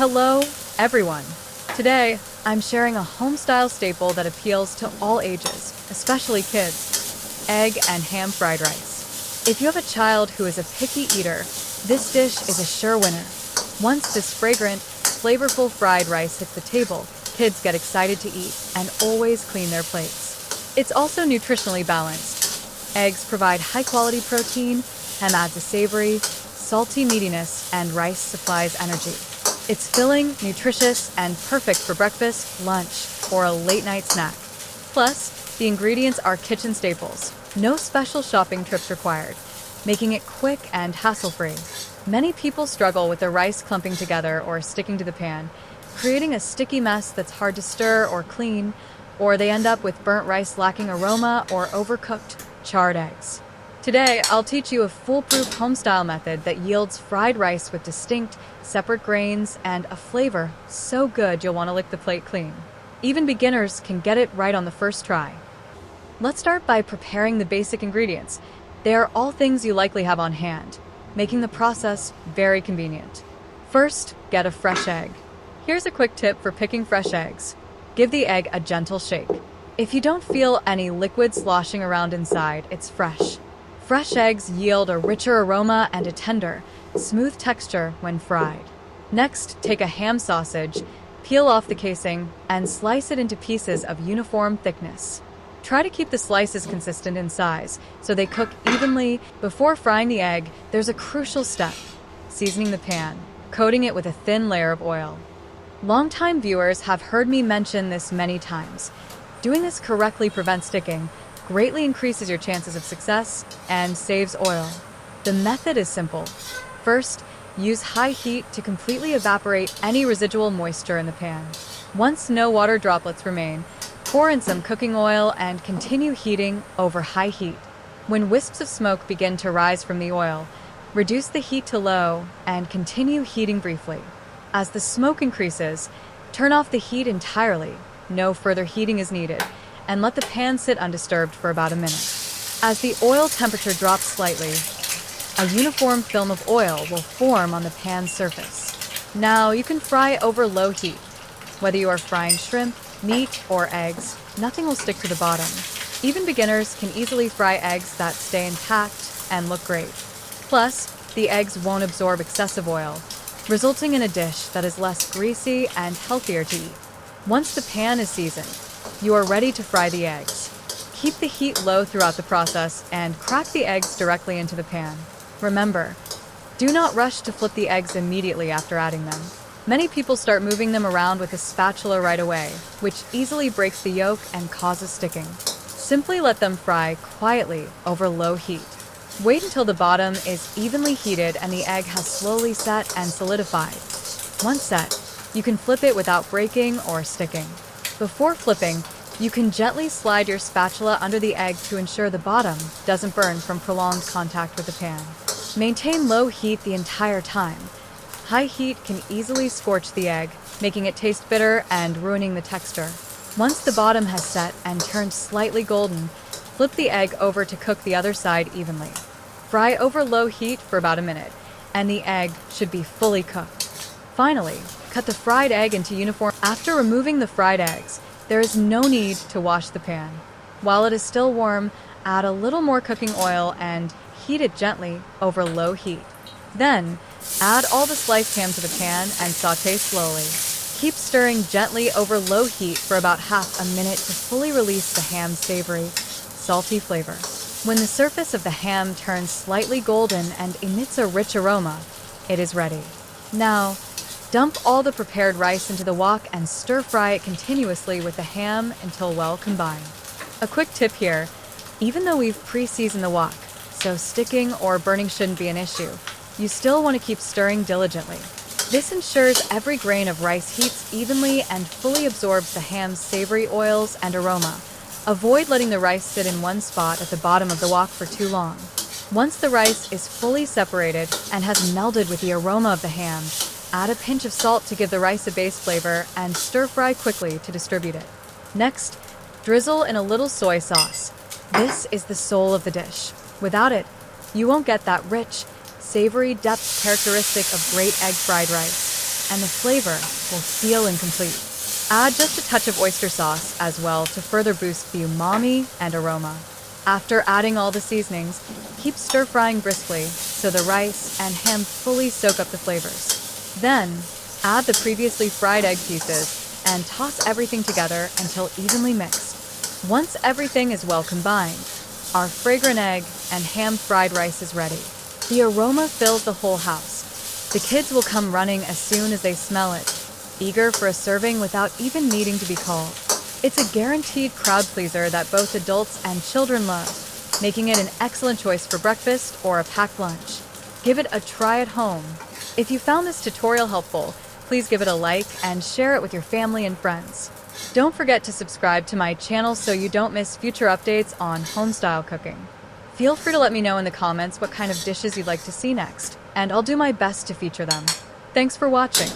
Hello, everyone. Today, I'm sharing a home-style staple that appeals to all ages, especially kids: egg and ham fried rice. If you have a child who is a picky eater, this dish is a sure winner. Once this fragrant, flavorful fried rice hits the table, kids get excited to eat and always clean their plates. It's also nutritionally balanced. Eggs provide high-quality protein, ham adds a savory, salty meatiness, and rice supplies energy. It's filling, nutritious, and perfect for breakfast, lunch, or a late-night snack. Plus, the ingredients are kitchen staples. No special shopping trips required, making it quick and hassle-free. Many people struggle with their rice clumping together or sticking to the pan, creating a sticky mess that's hard to stir or clean, or they end up with burnt rice lacking aroma or overcooked, charred eggs. Today, I'll teach you a foolproof home-style method that yields fried rice with distinct, separate grains and a flavor so good you'll want to lick the plate clean. Even beginners can get it right on the first try. Let's start by preparing the basic ingredients. They are all things you likely have on hand, making the process very convenient. First, get a fresh egg. Here's a quick tip for picking fresh eggs. Give the egg a gentle shake. If you don't feel any liquid sloshing around inside, it's fresh. Fresh eggs yield a richer aroma and a tender, smooth texture when fried. Next, take a ham sausage, peel off the casing, and slice it into pieces of uniform thickness. Try to keep the slices consistent in size so they cook evenly. Before frying the egg, there's a crucial step: seasoning the pan, coating it with a thin layer of oil. Longtime viewers have heard me mention this many times. Doing this correctly prevents sticking, greatly increases your chances of success, and saves oil. The method is simple. First, use high heat to completely evaporate any residual moisture in the pan. Once no water droplets remain, pour in some cooking oil and continue heating over high heat. When wisps of smoke begin to rise from the oil, reduce the heat to low and continue heating briefly. As the smoke increases, turn off the heat entirely. No further heating is needed, and let the pan sit undisturbed for about a minute. As the oil temperature drops slightly, a uniform film of oil will form on the pan's surface. Now you can fry over low heat. Whether you are frying shrimp, meat, or eggs, nothing will stick to the bottom. Even beginners can easily fry eggs that stay intact and look great. Plus, the eggs won't absorb excessive oil, resulting in a dish that is less greasy and healthier to eat. Once the pan is seasoned, you are ready to fry the eggs. Keep the heat low throughout the process and crack the eggs directly into the pan. Remember, do not rush to flip the eggs immediately after adding them. Many people start moving them around with a spatula right away, which easily breaks the yolk and causes sticking. Simply let them fry quietly over low heat. Wait until the bottom is evenly heated and the egg has slowly set and solidified. Once set, you can flip it without breaking or sticking. Before flipping, you can gently slide your spatula under the egg to ensure the bottom doesn't burn from prolonged contact with the pan. Maintain low heat the entire time. High heat can easily scorch the egg, making it taste bitter and ruining the texture. Once the bottom has set and turned slightly golden, flip the egg over to cook the other side evenly. Fry over low heat for about a minute, and the egg should be fully cooked. Finally, cut the fried egg into uniform. After removing the fried eggs, there is no need to wash the pan. While it is still warm, add a little more cooking oil and heat it gently over low heat. Then, add all the sliced ham to the pan and sauté slowly. Keep stirring gently over low heat for about half a minute to fully release the ham's savory, salty flavor. When the surface of the ham turns slightly golden and emits a rich aroma, it is ready. Now, dump all the prepared rice into the wok and stir-fry it continuously with the ham until well combined. A quick tip here: even though we've pre-seasoned the wok, so sticking or burning shouldn't be an issue, you still want to keep stirring diligently. This ensures every grain of rice heats evenly and fully absorbs the ham's savory oils and aroma. Avoid letting the rice sit in one spot at the bottom of the wok for too long. Once the rice is fully separated and has melded with the aroma of the ham, add a pinch of salt to give the rice a base flavor and stir-fry quickly to distribute it. Next, drizzle in a little soy sauce. This is the soul of the dish. Without it, you won't get that rich, savory depth characteristic of great egg fried rice. and the flavor will feel incomplete. Add just a touch of oyster sauce as well to further boost the umami and aroma. After adding all the seasonings, keep stir-frying briskly so the rice and ham fully soak up the flavors. Then, add the previously fried egg pieces and toss everything together until evenly mixed. Once everything is well combined, our fragrant egg and ham fried rice is ready. The aroma fills the whole house. The kids will come running as soon as they smell it, eager for a serving without even needing to be called. It's a guaranteed crowd pleaser that both adults and children love, making it an excellent choice for breakfast or a packed lunch. Give it a try at home. If you found this tutorial helpful, please give it a like and share it with your family and friends. Don't forget to subscribe to my channel so you don't miss future updates on homestyle cooking. Feel free to let me know in the comments what kind of dishes you'd like to see next, and I'll do my best to feature them. Thanks for watching.